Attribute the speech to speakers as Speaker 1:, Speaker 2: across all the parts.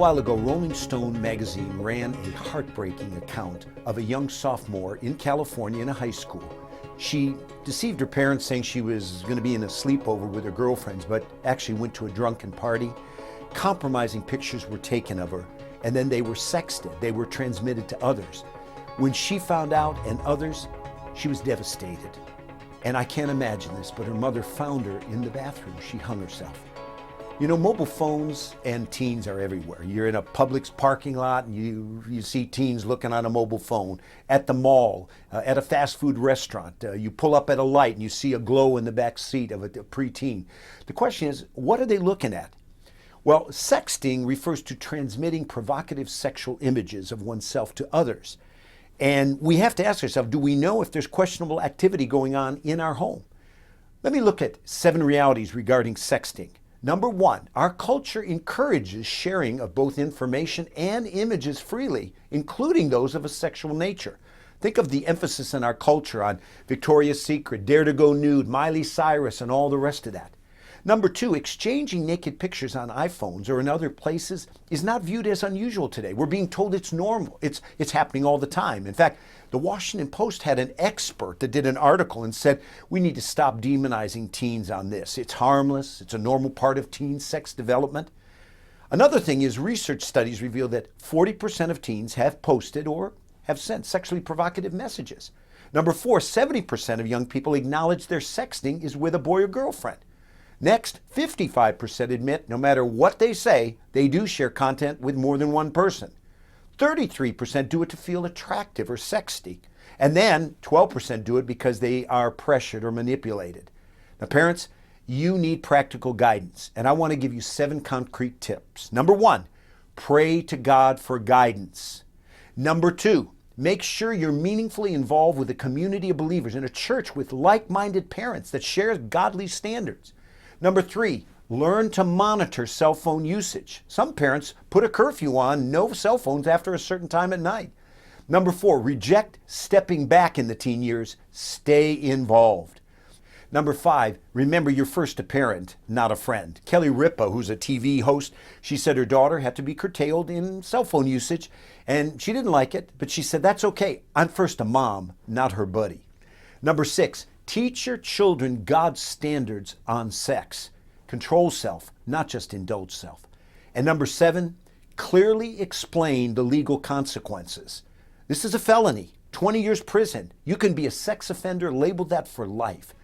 Speaker 1: while ago, Rolling Stone magazine ran a heartbreaking account of a young sophomore in California in a high school. She deceived her parents saying she was going to be in a sleepover with her girlfriends, but actually went to a drunken party. Compromising pictures were taken of her, and then they were sexted. They were transmitted to others. When she found out, and others, she was devastated. And I can't imagine this, but her mother found her in the bathroom. She hung herself. You know, mobile phones and teens are everywhere. You're in a Publix parking lot and you see teens looking on a mobile phone. At the mall, at a fast food restaurant, you pull up at a light and you see a glow in the back seat of a preteen. The question is, what are they looking at? Well, sexting refers to transmitting provocative sexual images of oneself to others. And we have to ask ourselves, do we know if there's questionable activity going on in our home? Let me look at 7 realities regarding sexting. Number 1, our culture encourages sharing of both information and images freely, including those of a sexual nature. Think of the emphasis in our culture on Victoria's Secret, Dare to Go Nude, Miley Cyrus, and all the rest of that. Number 2, exchanging naked pictures on iPhones or in other places is not viewed as unusual today. We're being told it's normal. It's happening all the time. In fact, the Washington Post had an expert that did an article and said, we need to stop demonizing teens on this. It's harmless. It's a normal part of teen sex development. Another thing is research studies reveal that 40% of teens have posted or have sent sexually provocative messages. Number 4, 70% of young people acknowledge their sexting is with a boy or girlfriend. Next, 55% admit no matter what they say, they do share content with more than one person. 33% do it to feel attractive or sexy. And then 12% do it because they are pressured or manipulated. Now, parents, you need practical guidance, and I want to give you 7 concrete tips. Number 1, pray to God for guidance. Number 2, make sure you're meaningfully involved with a community of believers in a church with like-minded parents that share godly standards. Number 3, learn to monitor cell phone usage. Some parents put a curfew on, no cell phones after a certain time at night. Number 4, reject stepping back in the teen years. Stay involved. Number 5, remember you're first a parent, not a friend. Kelly Ripa, who's a TV host, she said her daughter had to be curtailed in cell phone usage, and she didn't like it, but she said, that's okay. I'm first a mom, not her buddy. Number 6, teach your children God's standards on sex. Control self, not just indulge self. And number 7, clearly explain the legal consequences. This is a felony, 20 years prison. You can be a sex offender, labeled that for life.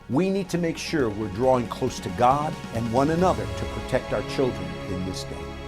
Speaker 1: We need to make sure we're drawing close to God and one another to protect our children in this day.